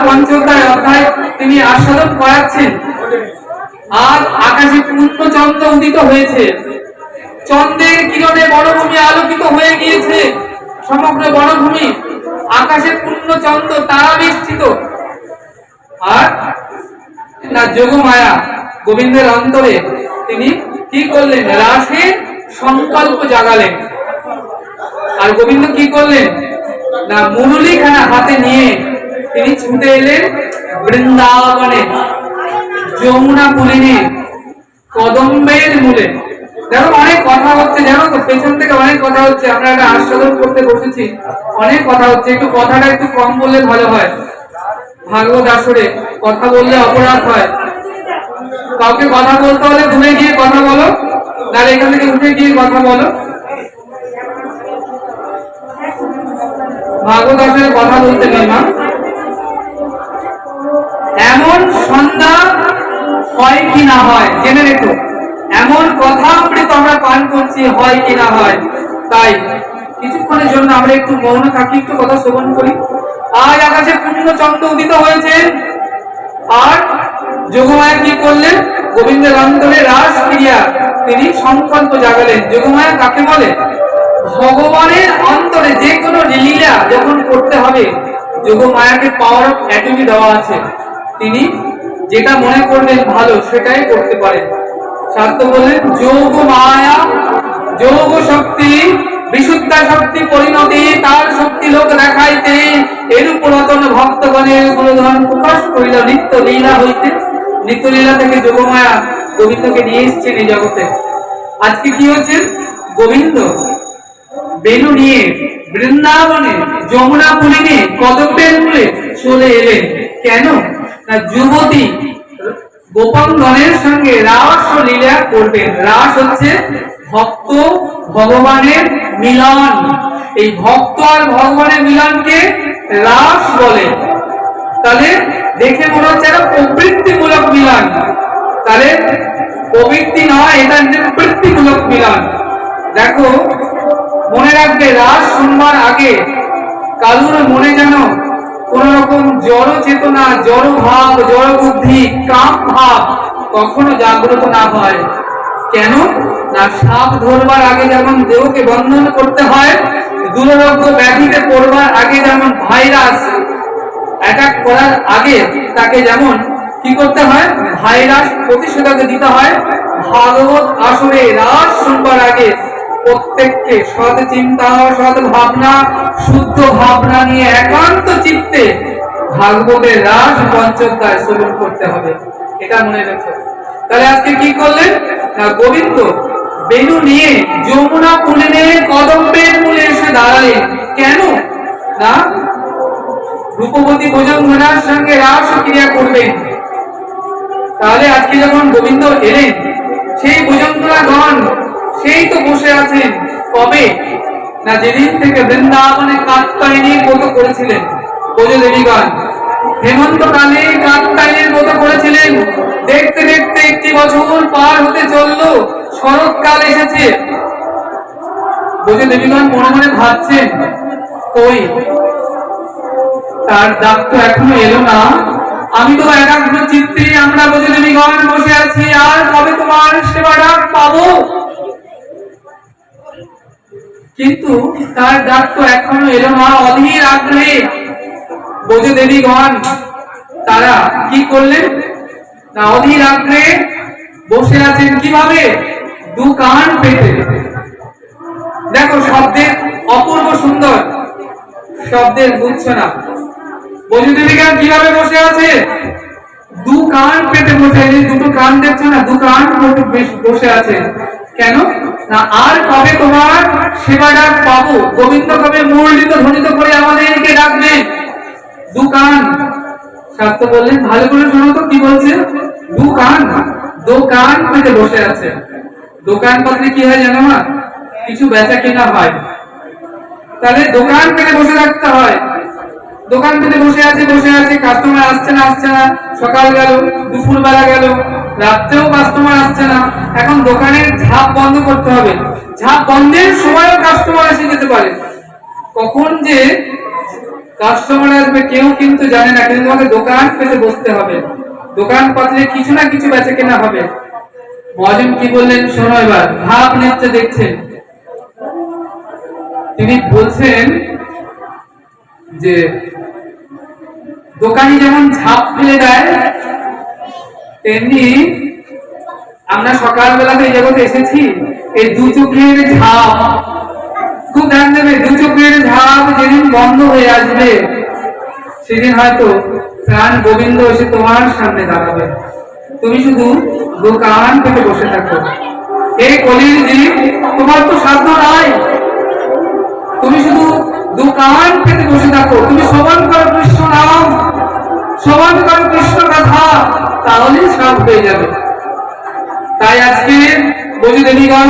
পঞ্চোধ্যায় অধ্যায় তিনি আস্বাদন করাচ্ছেন। আজ আকাশে পূর্ণ চন্দ্র উদিত হয়েছে, চন্দ্রের কিরণে বনভূমি আলোকিত হয়ে গিয়েছে, সমগ্র বনভূমি আকাশে পূর্ণ চন্দ্র তারা বেষ্টিত। আর না যোগমায়া গোবিন্দের অন্তরে তিনি কি করলেন? রাসে সংকল্প জাগালেন। আর গোবিন্দ কি করলেন? না মুরলীখানা হাতে নিয়ে তিনি ছুটে এলেন বৃন্দাবনে, যমুনা পুলিনে, কদম্বের মূলে। দেখো অনেক কথা হচ্ছে, জানো তো, পেছন থেকে অনেক কথা হচ্ছে। আমরা একটা আস্বাদন করতে বসেছি, অনেক কথা হচ্ছে। একটু কথাটা একটু কম বললে ভালো হয়। ভাগবত আসরে কথা বললে অপরাধ হয়। কাউকে কথা বলতে হলে দূরে গিয়ে কথা বলো, তাহলে এখান থেকে উঠে গিয়ে কথা বলো। ভাগবত আসরে কথা বলতে নেই মা। এমন সন্ধ্যা হয় কি না হয় জেনে রেখো, এমন কথা অমৃত আমরা পান করছি, হয় কি না হয়। তাই কিছুক্ষণের জন্য আমরা একটু মৌন থাকি, একটু কথা শ্রবণ করি। আজ আকাশে পূর্ণ চন্দ্র উদিত হয়েছে। আর যোগমায়া কি করলেন? গোবিন্দের অন্তরে রাস ক্রিয়া তিনি সংকল্প জাগালেন। যোগমায়া কাকে বলে? ভগবানের অন্তরে যে কোনো লীলা যখন করতে হবে, যোগমায়াকে পাওয়ার অফ অ্যাটর্নি দেওয়া আছে। তিনি যেটা মনে করবেন ভালো সেটাই করতে পারেন। শাস্ত্র বলেন যোগ মায়া, যোগ শক্তি, বিশুদ্ধা শক্তি পরিণতি, তার শক্তি লোক দেখাইতে এরূপ পুরাতন ভক্তগণের গুণধন প্রকাশ করিল নিত্য লীলা হইতে। নিত্য লীলা থেকে যোগমায়া গোবিন্দকে নিয়ে এসছেন এই জগতে। আজকে কি হচ্ছে? গোবিন্দ বেনু নিয়ে বৃন্দাবনে, যমুনা পুলিনে, কদম্বের মূলে চলে এলেন। কেন? না যুবতী গোপালগণের সঙ্গে রাস লীলা করবেন। রাস হচ্ছে ভক্ত ভগবানের মিলন। এই ভক্ত আর ভগবানের মিলনকে রাস বলে। তাহলে দেখে মনে হচ্ছে একটা প্রবৃত্তিমূলক মিলন। তাহলে প্রবৃত্তি নয়, এটা প্রবৃত্তিমূলক মিলন। দেখো মনে রাখবে, রাস শুনবার আগে কারুর মনে যেন কোন রকম জড় চেতনা, জড় ভাব, জড় বুদ্ধি, কাম ভাব কখনো জাগ্রত না হয়। কেন? না সাপ ধরবার আগে যেমন দেহকে বন্ধন করতে হয়, দুরারোগ্য ব্যাধিতে পড়বার আগে যেমন ভাইরাস অ্যাটাক করার আগে তাকে যেমন কি করতে হয়? ভাইরাস প্রতিষেধক দিতে হয়। ভাগবত আসরে রাস শুনবার আগে প্রত্যেককে সৎ চিন্তা, সৎ ভাবনা, শুদ্ধ ভাবনা নিয়ে একান্ত চিত্তে ভাগবতের রাস পঞ্চোধ্যায় শ্রবণ করতে হবে। এটা মনে রেখো। তাহলে আজকে কি করলেন? না গোবিন্দ বেনু নিয়ে যমুনা পুলিনে, কদম্বের মূলে এসে দাঁড়ালেন। কেন? না রূপবতী ভোজনধরার সঙ্গে রাস ক্রিয়া করবেন। তাহলে আজকে যখন গোবিন্দ এলেন, সেই ভোজনধরা গণ সেই তো বসে আছেন। কবে? না যেদিন থেকে বৃন্দাবনে কাত্যায়নীর ব্রত করেছিলেন ব্রজদেবীগণ। হেমন্তকালে কাত্যায়নীর ব্রত করেছিলেন। দেখতে দেখতে একটি বছর পার হতে চললো, শরৎকাল এসেছে। ব্রজদেবীগণ মনে মনে ভাবছেন, কই তার ডাক তো এখনো এলো না। আমি তো একাগ্র চিত্তে আমরা ব্রজদেবীগণ বসে আছি, আর কবে তোমার সেবা ডাক পাবো? কিন্তু তার ডাক তো এখনো এলো না। অধীর আগ্রহে ব্রজদেবীগণ তারা কি করলেন? না অধীর আগ্রহে বসে আছেন। কিভাবে? দু কান পেতে। দেখো শব্দের অপূর্ব সুন্দর, শব্দের বুঝছো না। ব্রজদেবীগণ কিভাবে বসে আছে? দু কান পেতে বসে। দুটো কান দেখছো না? দু কান বসে আছে। কেন? না আর কবে তোমার সেবা ডাক পাবো? গোবিন্দ কবে মুরলিত ধ্বনিত করে আমাদেরকে ডাকবেন? দু কান। শাস্ত্র বললেন ভালো করে শোনো তো কি বলছে। দু কান, দোকান পেতে বসে আছে। দোকান পাতলে কি হয় জানো না? কিছু বেচা কেনা হয়। তাহলে দোকান পেতে বসে থাকতে হয়। দোকান পেতে বসে আছে, কাস্টমার আসছে না। সকাল গেল, দুপুর বেলা গেল, রাত্রেও কাস্টমার আসছে না। এখন দোকানের ঝাঁপ বন্ধ করতে হবে। ঝাঁপ বন্ধের সময়ও কাস্টমার এসে যেতে পারে। কখন যে কাস্টমার আসবে কেউ কিন্তু জানে না, কিন্তু তোমাকে দোকান পেতে বসতে হবে, দোকান পাতলে কিছু না কিছু বেচে কেনা হবে। মহাজন কি বললেন শোনো, এবার ভাব নিচ্ছে দেখছেন। তিনি বলছেন যে দোকানি যেমন ঝাঁপ ফেলে দেয়, তেমনি আমরা সকালবেলাতে এই জগতে এসেছি, এই দু চোখের ঝাঁপ, খুব ধ্যান দেবে, দু চোখের ঝাঁপ যেদিন বন্ধ হয়ে আসবে সেদিন হয়তো প্রাণ গোবিন্দ এসে তোমার সামনে দাঁড়াবে, তুমি শুধু দোকান পেতে বসে থাকো। এই কলির জীব, তোমার তো সাধ্য নাই, তুমি শুধু দোকান পেতে বসে থাকো, তুমি শ্রবণ করো কৃষ্ণ নাম, শ্রবণ করো কৃষ্ণ কথা, তাহলেই সব হয়ে যাবে। তাই আজকে বলি দেবীগণ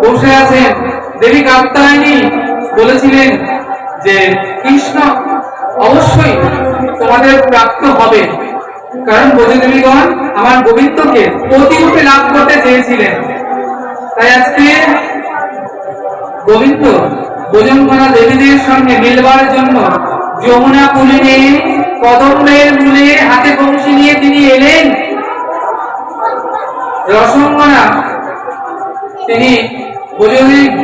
বসে আছেন, দেবী কাত্যায়নী বলেছিলেন যে কৃষ্ণ অবশ্যই তোমাদের প্রাপ্ত হবে, কারণ বলি দেবীগণ আমার গোবিন্দকে প্রতিরূপে লাভ করতে চেয়েছিলেন। তাই আজকে গোবিন্দ ভোজনকরা দেবীদের সঙ্গে মিলবার জন্য যমুনা পুলিনে কদম্বের মূলে হাতে বংশী নিয়ে তিনি এলেন। রসঙ্গনা তিনি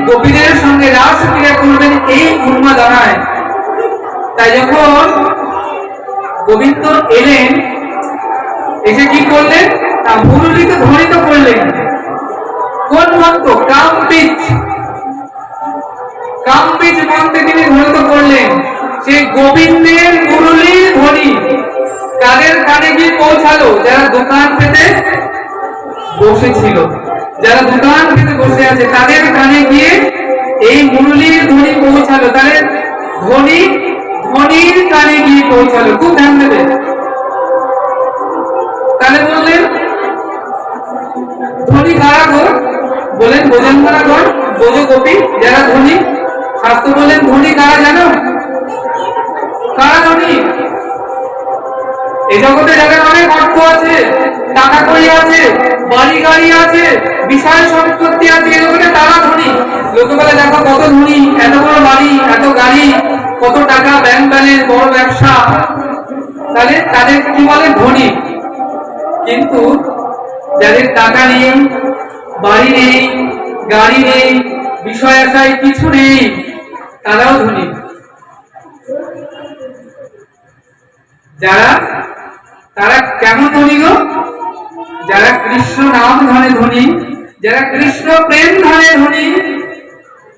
গোপীদের সঙ্গে রাস ক্রিয়া করবেন এই উন্মা জানায়। তাই যখন গোবিন্দ এলেন, এসে কি করলেন, তা মুরলীতে ধ্বনিত করলেন। কোন মন্ত্র? কামবীজ, কামবীজ মন্ত্রে তিনি ধ্বনিত করলেন। সেই গোবিন্দের মুরলীর ধ্বনি কাদের কানে গিয়ে পৌঁছালো? যারা দোকান পেতে বসেছিল, যারা দোকান পেতে বসে আছে তাদের কানে গিয়ে এই মুরলীর ধ্বনি পৌঁছালো, তাদের ধ্বনির কানে গিয়ে পৌঁছালো। খুব ধ্যান দেবে। তাহলে বললেন ধ্বনি কারা গো? বলেন ভোজন কারা গণ, বোঝো গোপী যারা ধ্বনি। শাস্ত্র বলেন ধ্বনি কারা জানো? কারা ধ্বনি? এই জগতে যাদের অনেক অর্থ আছে, টাকা কড়ি আছে, বাড়ি গাড়ি আছে, বিশাল সম্পত্তি আছে, এই জগতে তারা ধনী। লোকে বলে দেখো কত ধনী, এত বড় বাড়ি, এত গাড়ি, কত টাকা, ব্যাংক ব্যালেন্স, বড় ব্যবসা, তাহলে তাদের কি বলে? ধনী। কিন্তু যাদের টাকা নেই, বাড়ি নেই, গাড়ি নেই, বিষয় আশায় কিছু নেই, তারাও ধনী। যারা তারা কেমন ধনী গো? যারা কৃষ্ণ নাম ধনে ধনী, যারা কৃষ্ণ প্রেম ধনে ধনী,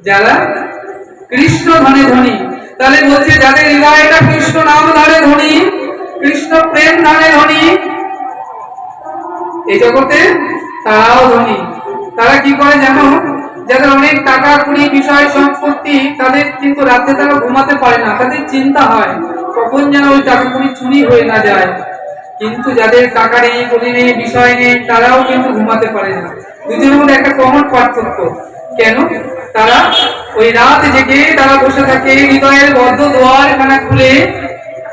যারা কৃষ্ণ ধনে ধনী। তাহলে বলছে যাদের হৃদয়টা কৃষ্ণ নাম ধনে ধনী, কৃষ্ণ প্রেম ধনে ধনী, এই জগতে তারাও ধনী। তারা কি করে জানো? যাদের অনেক টাকা কুড়ি, বিষয় সম্পত্তি, তাদের কিন্তু রাতে তারা ঘুমাতে পারে না, তাদের চিন্তা হয় কখন যেন ওই টাকা কুড়ি চুরি হয়ে না যায়। কিন্তু যাদের টাকা নেই, কুড়ি নেই, বিষয় নেই, তারাও কিন্তু ঘুমাতে পারে না। দুজনের মধ্যে একটা কমন পার্থক্য। কেন? তারা ওই রাত জেগে তারা বসে থাকে, হৃদয়ের বদ্ধ দ্বার খানা খুলে,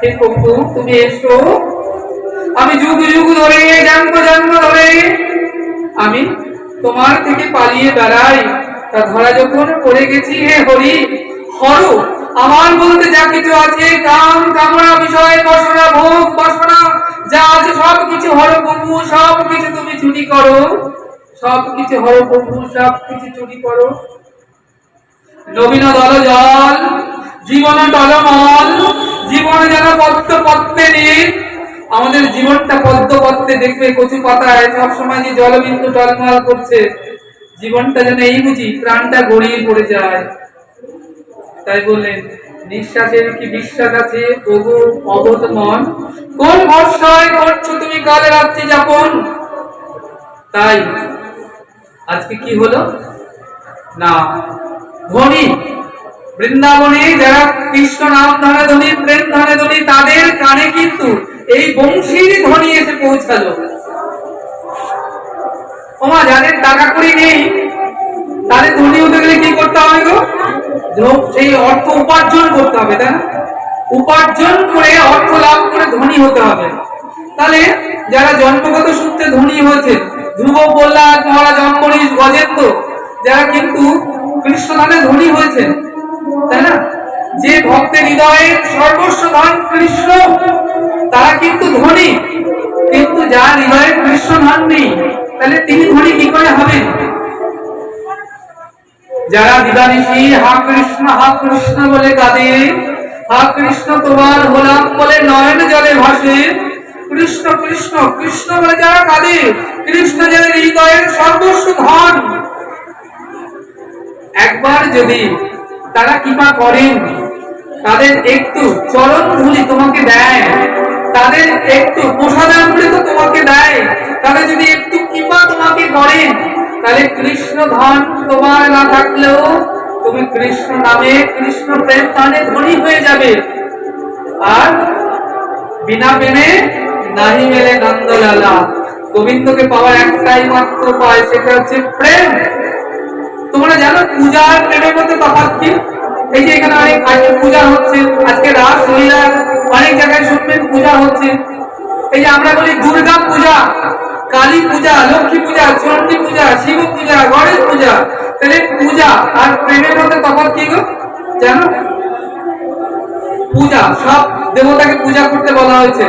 হে প্রভু তুমি এসো, আমি যুগ যুগ ধরে, জন্ম জন্ম ধরে আমি তোমার থেকে পালিয়ে বেড়াই, তা ধরা যখন পড়ে গেছি, হে হরি হর আমার বলতে যা কিছু আছে, কাম কামনা বিষয় বাসনা ভোগ বাসনা যা আছে সব কিছু হর প্রভু, সব কিছু তুমি চুরি করো, সব কিছু হর প্রভু, সব কিছু চুরি করো। নবীন দল জল জীবন টলমল, জীবন যেন পদ্ম পত্রে নেই, আমাদের জীবনটা পদ্ম পত্রে দেখবে কচু পাতায় সবসময় যে জলবিন্দু টলমল করছে, জীবনটা যেন এই বুঝি প্রাণটা গড়িয়ে পড়ে যায়। তাই বললেন নিঃশ্বাসের কি বিশ্বাস আছে তবু অবোধ মন, কোন ভরসায় করছো তুমি কাল রাত্রি যাপন। তাই আজকে কি হলো না, ধনী বৃন্দাবনে যারা কৃষ্ণ নাম ধনে ধনী, প্রেম ধনে ধনী, তাদের কানে কিন্তু এই বংশীর ধ্বনি এসে পৌঁছালো। ওমা যাদের টাকা কড়ি নেই, তাদের ধনী হতে গেলে কি করতে হবে গো? সেই অর্থ উপার্জন করতে হবে, তাই না? উপার্জন করে অর্থ লাভ করে ধনী হতে হবে। তাহলে যারা জন্মগত সূত্রে ধনী হয়েছে, ধ্রুব, প্রহ্লাদ, মহারাজ অম্বরীশ, গজেন্দ্র, যারা কিন্তু কৃষ্ণ নামে ধনী হয়েছে, তাই না? যে ভক্তের হৃদয়ের সর্বস্ব ধন কৃষ্ণ, তারা কিন্তু ধনী, কিন্তু যার হৃদয়ে কৃষ্ণ ধন নেই, তাহলে তিনি ধনী কি করে হবেন? যারা দিবানিশি হা কৃষ্ণ বলে কাঁদে, হা কৃষ্ণ তোমার হলাম বলে নয়ন জলে ভাসে, কৃষ্ণ কৃষ্ণ কৃষ্ণ বলে যারা কাঁদে, কৃষ্ণ যাদের হৃদয়ের সর্বস্ব ধন, একবার যদি তারা কৃপা করেন, তাদের একটু চরণ ধুলি তোমাকে দেয়, তাদের একটু প্রসাদামৃত তোমাকে দেয়, তাদের যদি একটু কৃপা তোমাকে করেন, তাহলে কৃষ্ণ ধন তোমার না থাকলেও তুমি কৃষ্ণ নামে কৃষ্ণ প্রেম টানে ধনী হয়ে যাবে। আর বিনা প্রেমে নাহি মেলে নন্দলালা, গোবিন্দকে পাওয়ার একটাই মাত্র উপায়, সেটা হচ্ছে প্রেম। তোমরা জানো পূজার প্রেমের মধ্যে তফাৎ কি? এই যে এখানে অনেক আজকে পূজা হচ্ছে, আজকে রাস লীলা অনেক জায়গায় শুনবেন পূজা হচ্ছে। এই যে আমরা বলি দুর্গা পূজা, কালী পূজা, লক্ষ্মী পূজা, চণ্ডী পূজা, শিব পূজা, গণেশ পূজা, তাহলে পূজা আর প্রেমের মধ্যে তফাৎ কি গো জানো? পূজা সব দেবতাকে পূজা করতে বলা হয়েছে,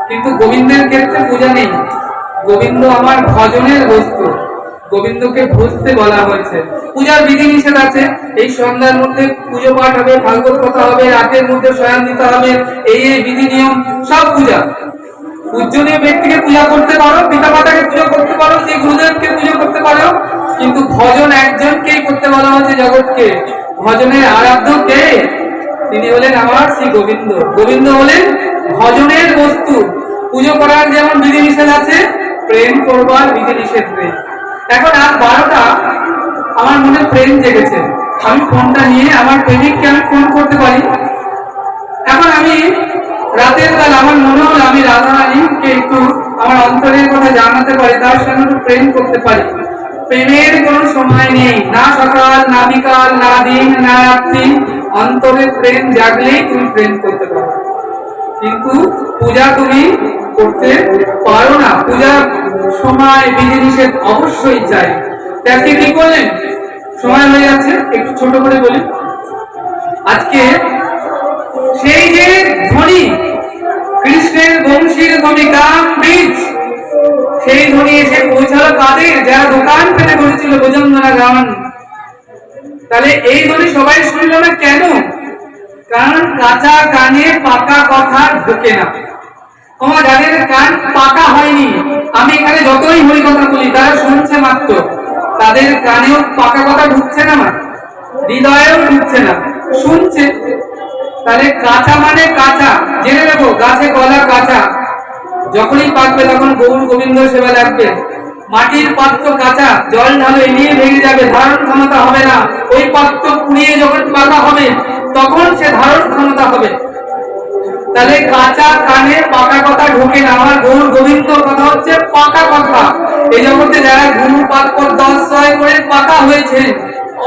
কিন্তু গোবিন্দের ক্ষেত্রে পূজা নেই। গোবিন্দ আমার ভজনের বস্তু, গোবিন্দকে ভজতে বলা হয়েছে। পূজার বিধি নিষেধ আছে, এই সন্ধ্যার মধ্যে পুজো পাঠ হবে, ভাগবত কথা হবে, রাতের মধ্যে শয়ন দিতে হবে, এই এই বিধি নিয়ম সব পূজা। পূজনীয় ব্যক্তিকে পূজা করতে পারো, পিতা মাতাকে পুজো করতে পারো, সেই গুরুদেবকে পুজো করতে পারো, কিন্তু ভজন একজনকেই করতে বলা হয়েছে জগৎকে। ভজনের আরাধ্য কে? তিনি হলেন আমার শ্রী গোবিন্দ। গোবিন্দ হলেন ভজনের বস্তু। পুজো করার যেমন বিধি নিষেধ আছে, প্রেম করবার বিধি নিষেধ নেই। এখন রাত 12টা, আমার মনে প্রেম জেগেছে, আমি ফোনটা নিয়ে আমার প্রেমিককে আমি ফোন করতে পারি। এখন আমি রাতের বেলা আমার মনে হলো আমি রাধা রানীকে একটু আমার অন্তরের কথা জানাতে পারি, তার সঙ্গে একটু প্রেম করতে পারি। প্রেমের কোনো সময় নেই, না সকাল না বিকাল, না দিন না রাত্রি, অন্তরে প্রেম জাগলেই তুমি প্রেম করতে পারো। কিন্তু পূজা তুমি করতে পারো না, পূজার সময় বিধি নিষেধ অবশ্যই চাই। আজকে কি করলেন? সময় হয়ে যাচ্ছে, একটু ছোট করে বলি। আজকে সেই যে ধ্বনি, কৃষ্ণের বংশীর ধ্বনি, কাম বীজ, সেই ধ্বনি এসে পৌঁছালো কাদের? যারা দোকান পেতে বসেছিল ভোজনরা গান। তাহলে এই ধ্বনি সবাই শুনল না কেন? কারণ কাঁচা কানে পাকা কথা ঢোকে না। তোমার যাদের কান পাকা হয়নি, আমি এখানে যতই হরি কথা বলি, তারা শুনছে মাত্র, তাদের কানেও পাকা কথা ঢুকছে না, হৃদয়েও ঢুকছে না, শুনছে। তাহলে কাঁচা মানে কাঁচা, জেনে নেবো গাছে কলা কাঁচা, যখনই পাকবে তখন গৌর গোবিন্দ সেবা লাগবে। মাটির পাত্র কাঁচা, জল ঢালো এমনি ভেঙে যাবে, ধারণ ক্ষমতা হবে না। ওই পাত্র পুড়িয়ে যখন পাকা হবে তখন সে ধারণ ক্ষমতা হবে। তাহলে কাঁচা কানে পাকা কথা ঢোকে না। আমার গৌর গোবিন্দ কথা হচ্ছে পাকা কথা। এই জগতে যারা গুরু পাক 10 করে পাকা হয়েছে,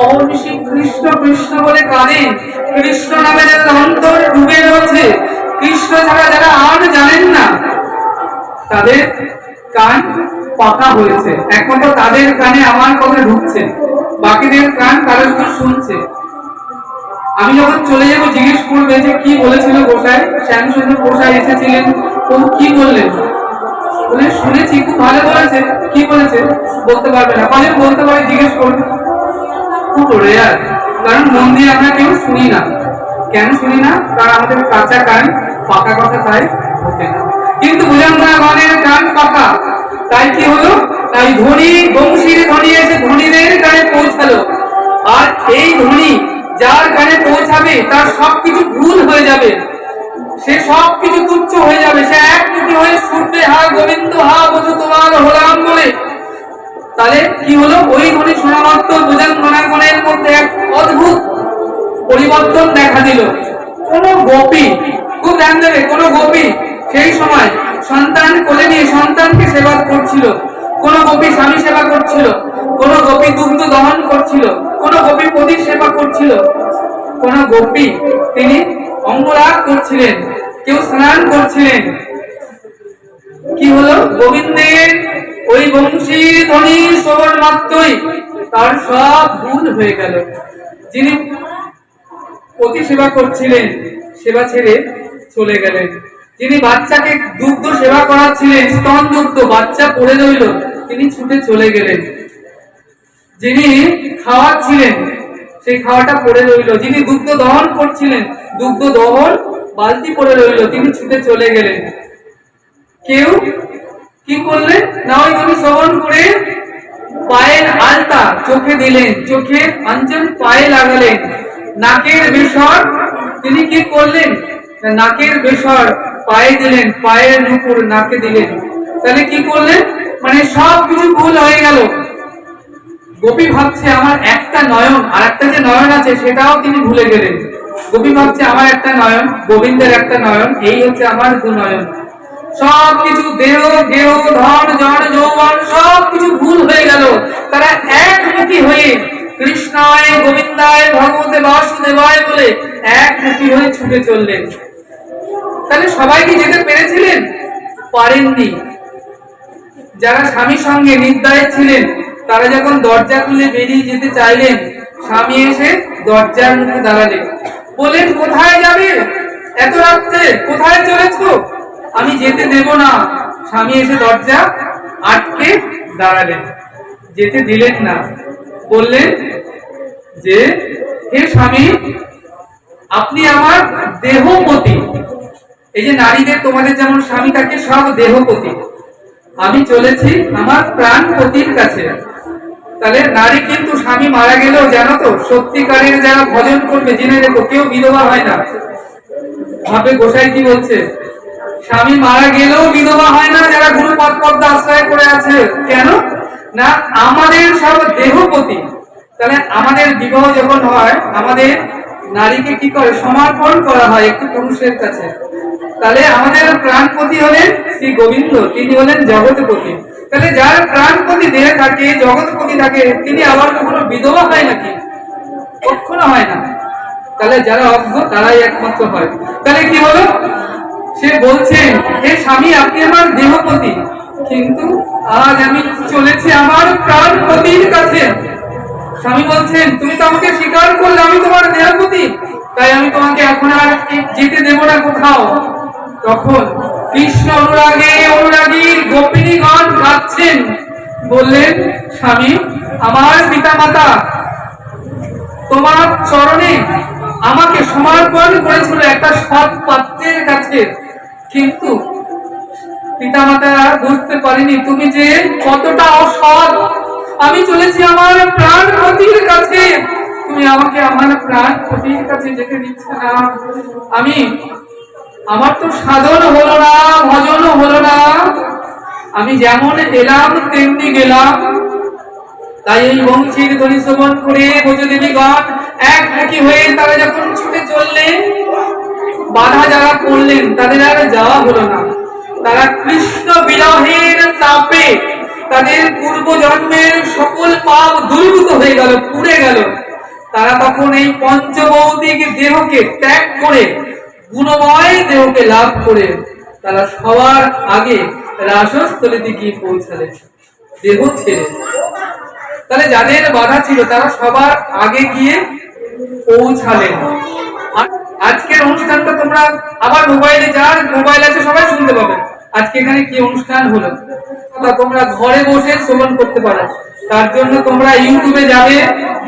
অহর্নিশি কৃষ্ণ কৃষ্ণ বলে কাঁদেন, কৃষ্ণ নামে যাদের অন্তর ডুবে রয়েছে, কৃষ্ণ ছাড়া যারা আর জানেন না, তাদের কান পাকা হয়েছে। একমাত্র তাদের কানে আমার কথা ঢুকছে, বাকিদের কান তারা শুধু শুনছে। আমি যখন চলে যাবো জিজ্ঞেস করবে যে কি বলেছিল গোসাই, শ্যামসুন্দর গোসাই এসেছিলেন, ও কি বললেন? বলে শুনেছি, খুব ভালো বলেছে। কি বলেছে বলতে পারবে না, কজন বলতে পারে? জিজ্ঞেস করবে। খুব রেয়ার, কারণ মন দিয়ে আমরা কেউ শুনি না। কেন শুনি না? কারণ আমাদের কাঁচা কান, পাকা কথা তাই হতে না। কিন্তু বুঝামগণের কান পাকা, তাই কি হলো? তাই ধ্বনি, বংশীর ধ্বনি এসে ধনীদের কানে পৌঁছালো। আর এই ধ্বনি যার কানে পৌঁছাবে তার সবকিছু ভুল হয়ে যাবে, সে সবকিছু তুচ্ছ হয়ে যাবে, সে একটুকি হয়ে শুনবে হা গোবিন্দ, হা বধু তোমার হলাম বলে। তাহলে কি হলো? ওই ধ্বনি শোনা মাত্র বুঝামগণের মধ্যে এক অদ্ভুত পরিবর্তন দেখা দিল। কোন গোপী, খুব ধ্যান দেবে, কোন গোপী সেই সময় সন্তান কোলে নিয়ে সন্তানকে সেবা করছিল, কোন গোপী স্বামী সেবা করছিল, কোন গোপী দুগ্ধ দহন করছিল, কোন গোপী প্রদীপ সেবা করছিল, কোন গোপী তিনি অঙ্গরাগ করছিলেন, কেউ স্নান করছিলেন। কি হলো? গোবিন্দের ওই বংশী ধ্বনি শ্রবণ মাত্রই তার সব ভুল হয়ে গেল। যিনি অতি সেবা করছিলেন সেবা ছেড়ে চলে গেলেন। যিনি বাচ্চাকে দুগ্ধ সেবা করাচ্ছিলেন, স্তন দুগ্ধ, বাচ্চা পড়ে রইল, তিনি ছুটে চলে গেলেন। যিনি খাওয়াচ্ছিলেন সেই খাওয়াটা পড়ে রইল। যিনি দুগ্ধ দহন করছিলেন, দুগ্ধ দহন বালতি পড়ে রইল, তিনি ছুটে চলে গেলেন। কেউ কি করলেন না, ওই তিনি শ্রবণ করে পায়ের আলতা চোখে দিলেন, চোখে আঞ্জন পায়ে লাগালেন। নাকের বেসর তিনি কি করলেন, নাকের বেসর পায়ে দিলেন, পায়ের নুপুর নাকে দিলেন। তাহলে কি করলেন, মানে সব কিছু ভুল হয়ে গেল। গোপী ভাবছে আমার একটা নয়ন, আর একটা যে নয়ন আছে সেটাও তিনি ভুলে গেলেন। গোপী ভাবছে আমার একটা নয়ন, গোবিন্দের একটা নয়ন, এই হচ্ছে আমার দু নয়ন। সবকিছু দেহ গেহ ধন জন যৌবন সবকিছু ভুল হয়ে গেল। তারা একমুখী হয়ে কৃষ্ণায় গোবিন্দায় ভগবতে বাসুদেবায় বলে একমুখী হয়ে ছুটে চললেন। তাহলে সবাই কি যেতে পেরেছিলেন? পারেননি। যারা স্বামীর সঙ্গে নিদ্রায় ছিলেন তারা যখন দরজা খুলে বেরিয়ে যেতে চাইলেন, স্বামী এসে দরজার মুখে দাঁড়ালেন, বললেন কোথায় যাবে এত রাত্রে, কোথায় চলেছো? আমি যেতে দেব না। স্বামী এসে দরজা আটকে দাঁড়ালেন, যেতে দিলেন না। বললেন যে হে স্বামী, আপনি আমার দেহপতি। এই যে নারীদের তোমাদের যেমন স্বামী থাকে সব দেহপতি, আমি চলেছি আমার প্রাণপতির কাছে। তাহলে নারী কিন্তু স্বামী মারা গেলেও জানো তো, সত্যিকারের যারা ভজন করবে জেনে রেখো, কেউ বিধবা হয় না। ভাবে গোসাই কি বলছে, স্বামী মারা গেলেও বিধবা হয় না যারা গুরুপদ পদ্মা আশ্রয় করে আছে। কেন না, আমাদের সব দেহপতি। তাহলে আমাদের বিবাহ যখন হয়, আমাদের নারীকে কি করে সমর্পণ করা হয় একটু পুরুষের কাছে। তাহলে আমাদের প্রাণপতি হলেন শ্রী গোবিন্দ, তিনি হলেন জগৎপতি। তাহলে যার প্রাণপতি দেহে থাকে, জগৎপতি থাকে, তিনি আবার কখনো বিধবা হয় নাকি? কখনো হয় না। তাহলে যারা অজ্ঞ তারাই একমাত্র হয়। তাহলে কি হলো, সে বলছেন হে স্বামী আপনি আমার দেহপতি, কিন্তু আজ আমি চলেছি আমার প্রাণপতির কাছে। স্বামী বলছেন তুমি তো আমাকে স্বীকার করলে আমি তোমার দেহপতি, তাই আমি তোমাকে এখন আর যেতে দেব না কোথাও। তখন কৃষ্ণ অনুরাগে অনুরাগী গোপিনীগণ গাচ্ছেন, বললেন স্বামী আমার পিতা মাতা তোমার চরণে আমাকে সমর্পণ করেছিল একটা সৎ পাত্রের কাছে, কিন্তু পিতামাতারা বুঝতে পারিনি তুমি যে কতটা অসৎ। আমি চলেছি আমার প্রাণপতির কাছে, তুমি আমাকে আমার প্রাণপতির কাছে যেতে দিচ্ছে না। আমার তো সাধন হলো না, ভজন হলো না, আমি যেমন এলাম তেমনি গেলাম। তাই এই বংশীর ধ্বনি শ্রবণ করে ব্রজদেবীগণ একমুখী হয়ে তারা যখন ছুটে চললেন, বাধা যারা করলেন তাদের আর যাওয়া হলো না। তারা কৃষ্ণ বিরহের তাপে তাদের পূর্ব জন্মের সকল পাপ দূরীভূত হয়ে গেল, পুড়ে গেল। তারা তখন এই পঞ্চভৌতিক দেহকে ত্যাগ করে গুণময় দেহকে লাভ করে তারা সবার আগে রাসস্থলীতে গিয়ে পৌঁছালেন দেহ ছেড়ে। তাহলে যাদের বাধা ছিল তারা সবার আগে গিয়ে পৌঁছালেন। আজকের অনুষ্ঠানটা তোমরা আবার মোবাইলে, যার মোবাইল আছে সবাই শুনতে পাবে আজকে এখানে কি অনুষ্ঠান হলো, তোমরা ঘরে বসে শ্রবণ করতে পারো। তার জন্য তোমরা ইউটিউবে যাবে,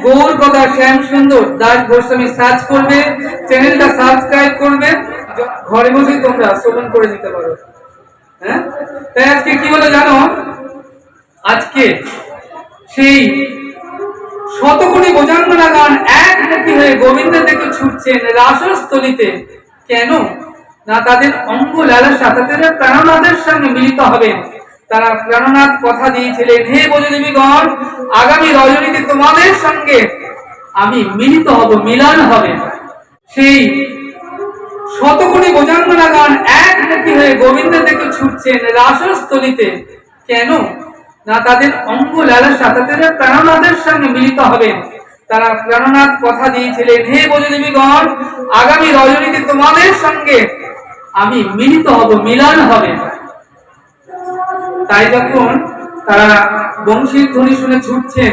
গৌর কথা শ্যাম সুন্দর দাস গোস্বামী সার্চ করবে, চ্যানেলটা সাবস্ক্রাইব করবে, ঘরে বসেই তোমরা শ্রবণ করে নিতে পারো। হ্যাঁ, তাই আজকে কি হলো জানো, আজকে সেই শতকোটি ভোজাঙ্গনা গান একমুখী হয়ে গোবিন্দের দিকে ছুটছেন রাসস্থলীতে। কেন না, তাদের অঙ্গ লালসা, তাদের প্রাণনাথের সঙ্গে মিলিত হবেন। তারা প্রাণনাথ কথা দিয়েছিলেন হে ব্রজদেবীগণ, আগামী রজনীতে তোমাদের সঙ্গে আমি মিলিত হব, মিলন হবে। সেই শতকোটি ভোজাঙ্গনা গান একমুখী হয়ে গোবিন্দের দিকে ছুটছেন রাসস্থলীতে। কেন না, তাদের অঙ্গ লালসা, তাদের প্রাণনাথের সঙ্গে মিলিত হবেন। তারা প্রাণনাথ কথা দিয়েছিলেন হে ব্রজদেবীগণ, আগামী রজনীতে তোমাদের সঙ্গে আমি মিলিত হব, মিলন হবে। তাই যখন তারা বংশীর ধ্বনি শুনে ছুটছেন,